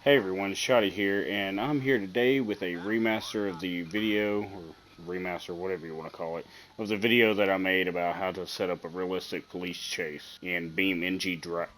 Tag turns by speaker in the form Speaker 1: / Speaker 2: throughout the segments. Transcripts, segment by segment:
Speaker 1: Hey everyone, Shotty here, and I'm here today with a remaster of the video, or remaster, whatever you want to call it, of the video that I made about how to set up a realistic police chase in BeamNG.drive.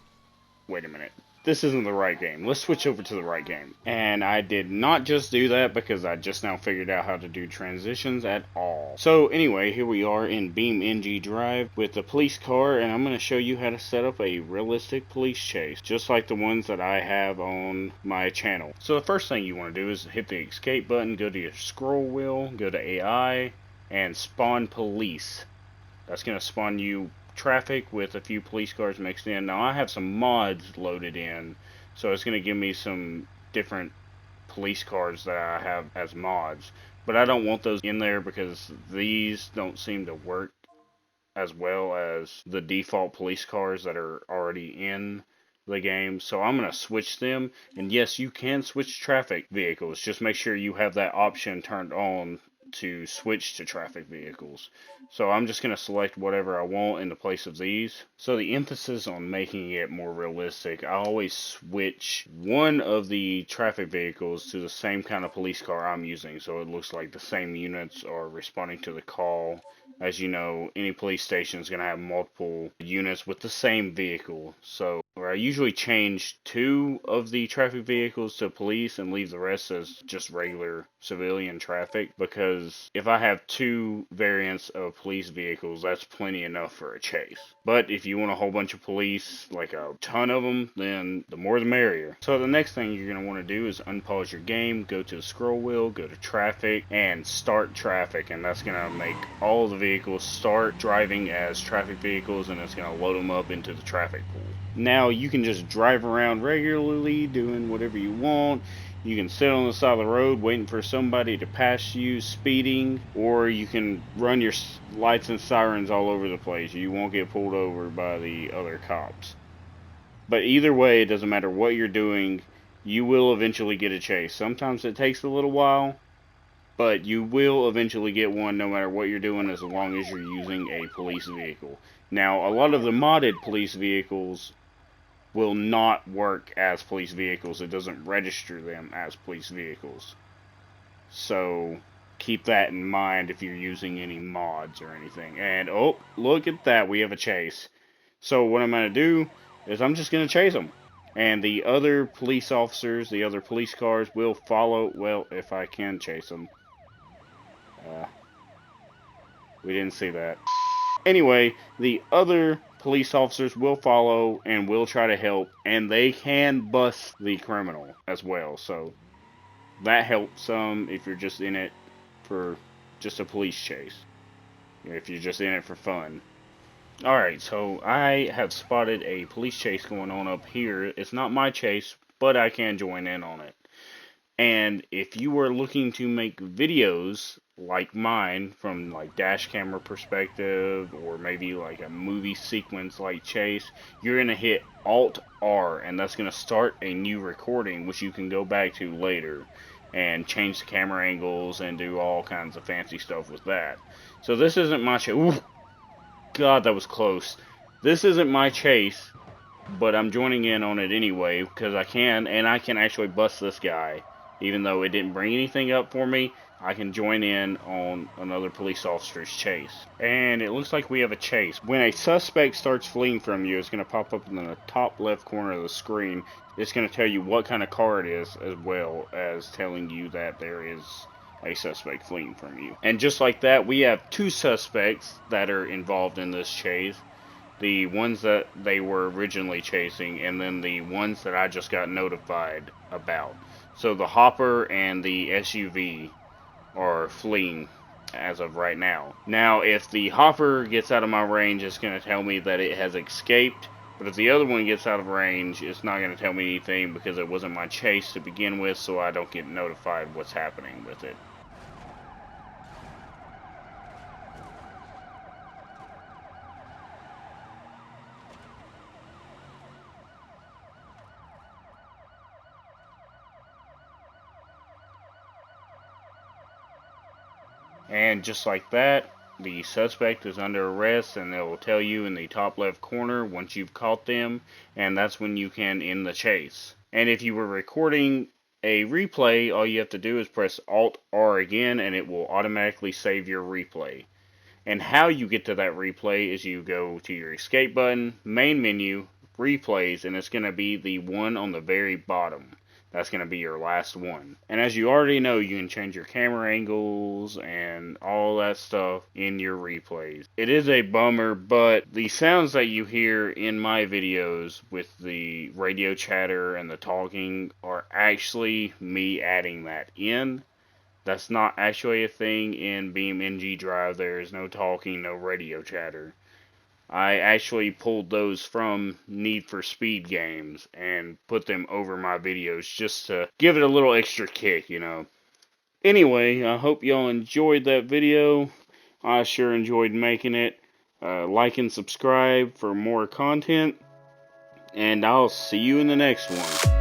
Speaker 1: Wait a minute. This isn't the right game. Let's switch over to the right game. And I did not just do that because I just now figured out how to do transitions at all. So anyway, here we are in BeamNG.drive with the police car, and I'm going to show you how to set up a realistic police chase, just like the ones that I have on my channel. So the first thing you want to do is hit the escape button, go to your scroll wheel, go to AI, and spawn police. That's going to spawn you traffic with a few police cars mixed in. Now I have some mods loaded in, so it's going to give me some different police cars that I have as mods, but I don't want those in there because these don't seem to work as well as the default police cars that are already in the game. So I'm going to switch them, and yes, you can switch traffic vehicles. Just make sure you have that option turned on to switch to traffic vehicles. So I'm just going to select whatever I want in the place of these. So the emphasis on making it more realistic, I always switch one of the traffic vehicles to the same kind of police car I'm using, so it looks like the same units are responding to the call. As you know, any police station is going to have multiple units with the same vehicle. So I usually change two of the traffic vehicles to police and leave the rest as just regular civilian traffic, because if I have two variants of police vehicles, that's plenty enough for a chase. But if you want a whole bunch of police, like a ton of them, then the more the merrier. So the next thing you're going to want to do is unpause your game, go to the scroll wheel, go to traffic, and start traffic, and that's going to make all the vehicles start driving as traffic vehicles, and it's going to load them up into the traffic pool. Now you can just drive around regularly doing whatever you want. You can sit on the side of the road waiting for somebody to pass you speeding, or you can run your lights and sirens all over the place. You won't get pulled over by the other cops. But either way, it doesn't matter what you're doing, you will eventually get a chase. Sometimes it takes a little while, but you will eventually get one no matter what you're doing, as long as you're using a police vehicle. Now, a lot of the modded police vehicles will not work as police vehicles. It doesn't register them as police vehicles. So keep that in mind if you're using any mods or anything. And oh, look at that, we have a chase. So what I'm going to do is I'm just going to chase them. And the other police officers, the other police cars will follow. Well, if I can chase them. We didn't see that. Anyway, the other police officers will follow and will try to help, and they can bust the criminal as well. So that helps some if you're just in it for just a police chase. If you're just in it for fun. Alright, so I have spotted a police chase going on up here. It's not my chase, but I can join in on it. And if you were looking to make videos like mine from like dash camera perspective, or maybe like a movie sequence like chase, you're going to hit Alt R, and that's going to start a new recording, which you can go back to later and change the camera angles and do all kinds of fancy stuff with that. So this isn't my chase. Ooh, God, that was close. This isn't my chase, but I'm joining in on it anyway because I can, and I can actually bust this guy. Even though it didn't bring anything up for me, I can join in on another police officer's chase. And it looks like we have a chase. When a suspect starts fleeing from you, it's going to pop up in the top left corner of the screen. It's going to tell you what kind of car it is, as well as telling you that there is a suspect fleeing from you. And just like that, we have two suspects that are involved in this chase. The ones that they were originally chasing, and then the ones that I just got notified about. So the hopper and the SUV are fleeing as of right now. Now, if the hopper gets out of my range, it's going to tell me that it has escaped. But if the other one gets out of range, it's not going to tell me anything because it wasn't my chase to begin with, so I don't get notified what's happening with it. And just like that, the suspect is under arrest, and it will tell you in the top left corner once you've caught them, and that's when you can end the chase. And if you were recording a replay, all you have to do is press Alt-R again, and it will automatically save your replay. And how you get to that replay is you go to your escape button, main menu, replays, and it's going to be the one on the very bottom. That's going to be your last one. And as you already know, you can change your camera angles and all that stuff in your replays. It is a bummer, but the sounds that you hear in my videos with the radio chatter and the talking are actually me adding that in. That's not actually a thing in BeamNG.drive. There is no talking, no radio chatter. I actually pulled those from Need for Speed games and put them over my videos just to give it a little extra kick, you know. Anyway, I hope y'all enjoyed that video. I sure enjoyed making it. Like and subscribe for more content. And I'll see you in the next one.